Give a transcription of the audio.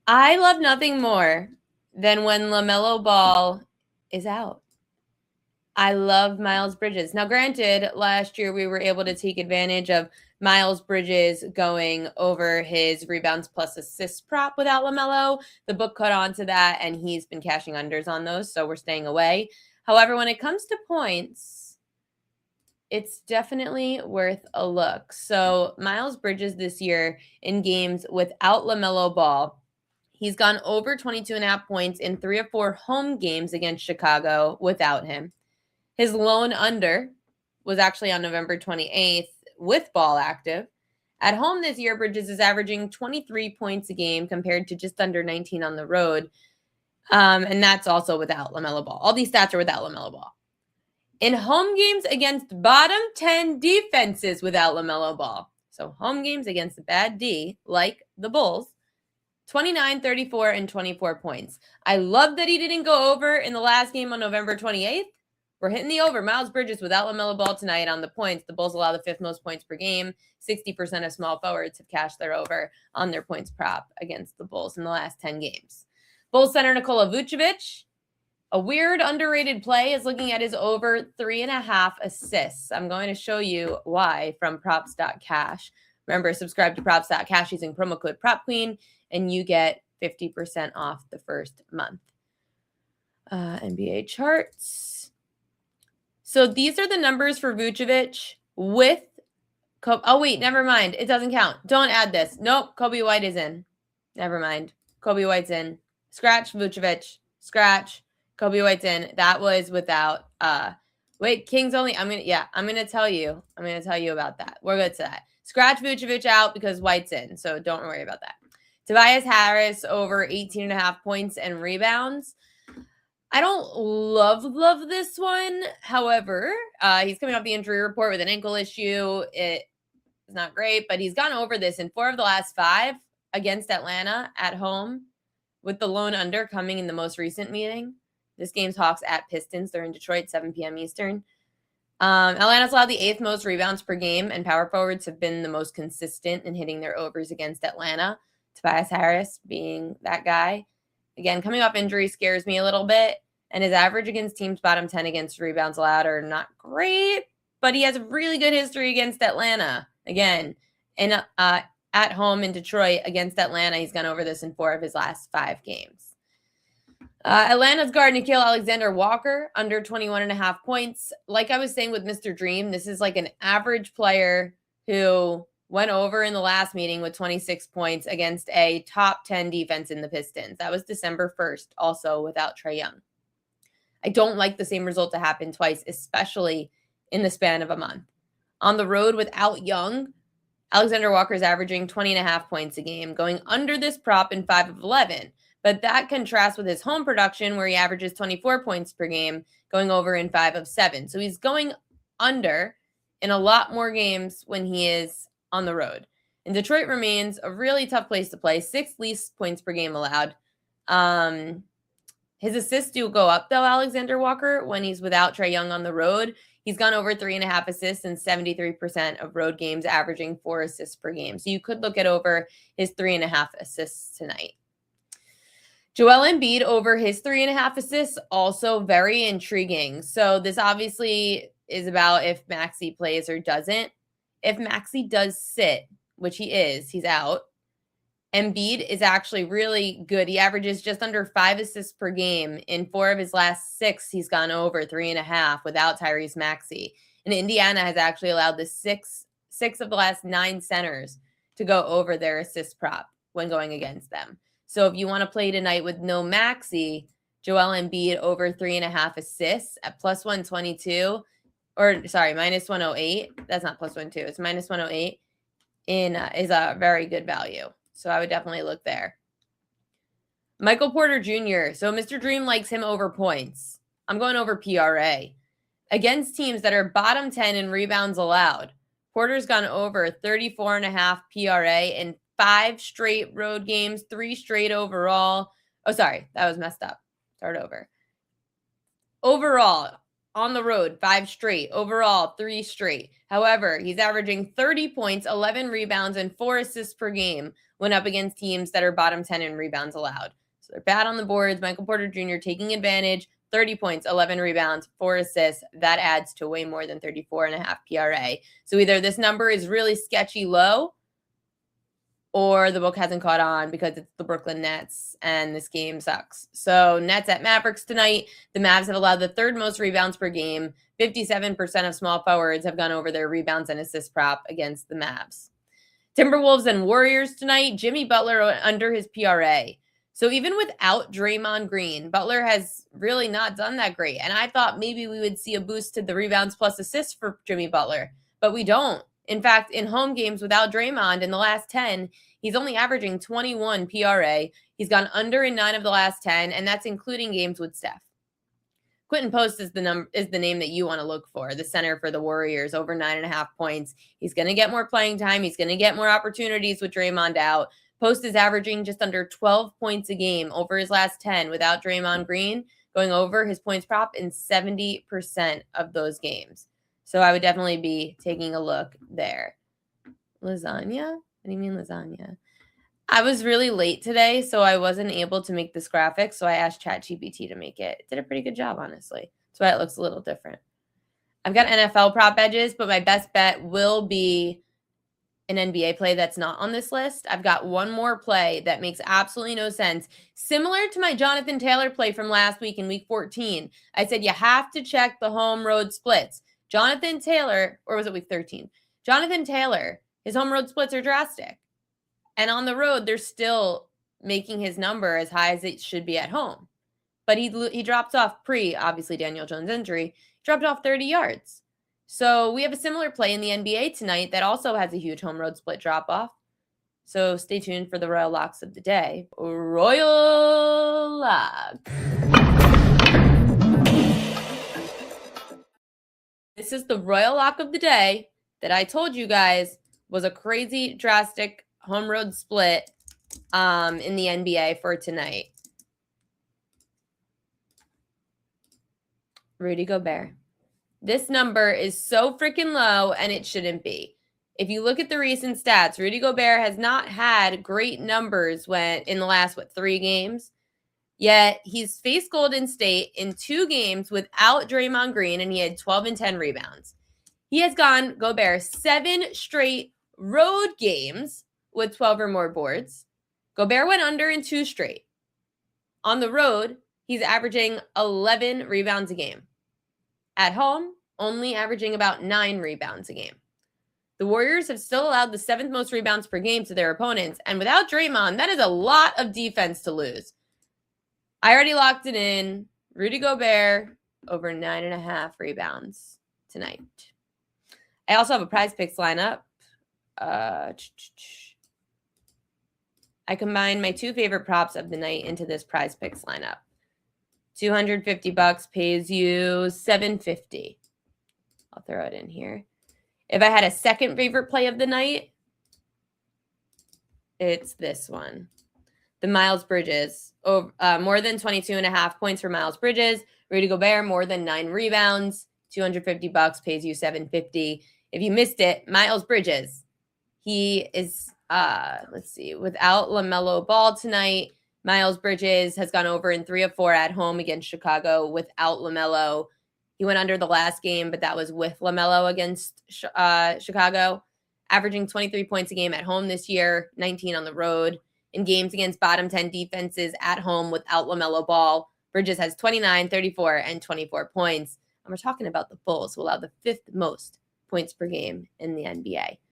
I love nothing more than when LaMelo Ball is out. I love Miles Bridges. Now, granted, last year we were able to take advantage of Miles Bridges going over his rebounds plus assists prop without LaMelo. The book caught on to that, and he's been cashing unders on those, so we're staying away. However, when it comes to points, it's definitely worth a look. So Miles Bridges this year in games without LaMelo Ball, he's gone over 22.5 points in 3 of 4 home games against Chicago without him. His lone under was actually on November 28th with Ball active. At home this year, Bridges is averaging 23 points a game compared to just under 19 on the road. And that's also without LaMelo Ball. All these stats are without LaMelo Ball. In home games against bottom 10 defenses without LaMelo Ball, so home games against the bad D, like the Bulls, 29, 34, and 24 points. I love that he didn't go over in the last game on November 28th. We're hitting the over. Miles Bridges without LaMelo Ball tonight on the points. The Bulls allow the 5th most points per game. 60% of small forwards have cashed their over on their points prop against the Bulls in the last 10 games. Bulls center Nikola Vucevic, a weird underrated play, is looking at his over 3.5 assists. I'm going to show you why from props.cash. Remember, subscribe to props.cash using promo code PropQueen, and you get 50% off the first month. NBA charts. So these are the numbers for Vucevic with Kobe. Oh, wait, never mind. It doesn't count. Don't add this. Nope, Kobe White is in. Never mind. Kobe White's in. Scratch Vucevic. Scratch. Kobe White's in. That was without wait, Kings only. I'm gonna tell you about that. We're good to that. Scratch Vucevic out because White's in, so don't worry about that. Tobias Harris over 18.5 points and rebounds. I don't love this one. However, he's coming off the injury report with an ankle issue. It's not great, but he's gone over this in 4 of the last 5 against Atlanta at home, with the lone under coming in the most recent meeting. This game's Hawks at Pistons. They're in Detroit, 7 p.m. Eastern. Atlanta's allowed the 8th most rebounds per game, and power forwards have been the most consistent in hitting their overs against Atlanta. Tobias Harris being that guy. Again, coming off injury scares me a little bit, and his average against teams bottom 10 against rebounds allowed are not great, but he has a really good history against Atlanta. Again, and at home in Detroit against Atlanta, he's gone over this in 4 of his last 5 games. Atlanta's guard Nickeil Alexander-Walker under 21.5 points. Like I was saying with Mr. Dream, this is like an average player who went over in the last meeting with 26 points against a top 10 defense in the Pistons. That was December 1st, also without Trae Young. I don't like the same result to happen twice, especially in the span of a month. On the road without Young, Alexander Walker is averaging 20.5 points a game, going under this prop in 5 of 11. But that contrasts with his home production, where he averages 24 points per game, going over in 5 of 7. So he's going under in a lot more games when he is on the road. And Detroit remains a really tough place to play. 6th least points per game allowed. His assists do go up, though, Alexander Walker, when he's without Trae Young on the road. He's gone over 3.5 assists in 73% of road games, averaging 4 assists per game. So you could look at over his 3.5 assists tonight. Joel Embiid over his 3.5 assists, also very intriguing. So this obviously is about if Maxey plays or doesn't. If Maxey does sit, which he is, he's out, Embiid is actually really good. He averages just under 5 assists per game. In 4 of his last 6, he's gone over 3.5 without Tyrese Maxey. And Indiana has actually allowed the 6 of the last 9 centers to go over their assist prop when going against them. So if you want to play tonight with no Maxey, Joel Embiid over 3.5 assists at plus 122, or sorry, minus 108. That's not plus 122. It's minus 108 is a very good value. So I would definitely look there. Michael Porter Jr. So Mr. Dream likes him over points. I'm going over PRA. Against teams that are bottom 10 in rebounds allowed, Porter's gone over 34.5 PRA in 5 straight road games, 3 straight overall. Oh, sorry, that was messed up. Start over. Overall, On the road, 5 straight. Overall, 3 straight. However, he's averaging 30 points, 11 rebounds, and 4 assists per game when up against teams that are bottom 10 in rebounds allowed. So they're bad on the boards. Michael Porter Jr. taking advantage. 30 points, 11 rebounds, 4 assists. That adds to way more than 34.5 PRA. So either this number is really sketchy low, or the book hasn't caught on because it's the Brooklyn Nets and this game sucks. So Nets at Mavericks tonight. The Mavs have allowed the 3rd most rebounds per game. 57% of small forwards have gone over their rebounds and assist prop against the Mavs. Timberwolves and Warriors tonight. Jimmy Butler under his PRA. So even without Draymond Green, Butler has really not done that great. And I thought maybe we would see a boost to the rebounds plus assists for Jimmy Butler, but we don't. In fact, in home games without Draymond in the last 10, he's only averaging 21 PRA. He's gone under in 9 of the last 10, and that's including games with Steph. Quentin Post is the name that you want to look for, the center for the Warriors, over 9.5 points. He's going to get more playing time. He's going to get more opportunities with Draymond out. Post is averaging just under 12 points a game over his last 10 without Draymond Green, going over his points prop in 70% of those games. So I would definitely be taking a look there. Lasagna? What do you mean lasagna? I was really late today, so I wasn't able to make this graphic, so I asked ChatGPT to make it. It did a pretty good job, honestly. That's why it looks a little different. I've got NFL prop edges, but my best bet will be an NBA play that's not on this list. I've got one more play that makes absolutely no sense. Similar to my Jonathan Taylor play from last week in week 14. I said you have to check the home road splits. Jonathan Taylor, or was it week 13? Jonathan Taylor, his home road splits are drastic. And on the road, they're still making his number as high as it should be at home. But he dropped off obviously, Daniel Jones' injury, dropped off 30 yards. So we have a similar play in the NBA tonight that also has a huge home road split drop-off. So stay tuned for the Royal Locks of the day. Royal Lock. This is the Royal Lock of the day that I told you guys was a crazy, drastic home road split in the NBA for tonight. Rudy Gobert. This number is so freaking low, and it shouldn't be. If you look at the recent stats, Rudy Gobert has not had great numbers in the last, 3 games? Yet he's faced Golden State in 2 games without Draymond Green, and he had 12 and 10 rebounds. He has gone, Gobert, 7 straight road games with 12 or more boards. Gobert went under in 2 straight. On the road, he's averaging 11 rebounds a game. At home, only averaging about 9 rebounds a game. The Warriors have still allowed the 7th most rebounds per game to their opponents, and without Draymond, that is a lot of defense to lose. I already locked it in. Rudy Gobert over 9.5 rebounds tonight. I also have a Prize Picks lineup. I combined my 2 favorite props of the night into this Prize Picks lineup. $250 pays you $750. I'll throw it in here. If I had a second favorite play of the night, it's this one. The Miles Bridges. More than 22.5 points for Miles Bridges. Rudy Gobert, more than 9 rebounds. $250 pays you $750. If you missed it, Miles Bridges. He is, without LaMelo Ball tonight, Miles Bridges has gone over in 3 of 4 at home against Chicago without LaMelo. He went under the last game, but that was with LaMelo against Chicago, averaging 23 points a game at home this year, 19 on the road. In games against bottom 10 defenses at home without LaMelo Ball, Bridges has 29, 34, and 24 points. And we're talking about the Bulls, who allow the 5th most points per game in the NBA.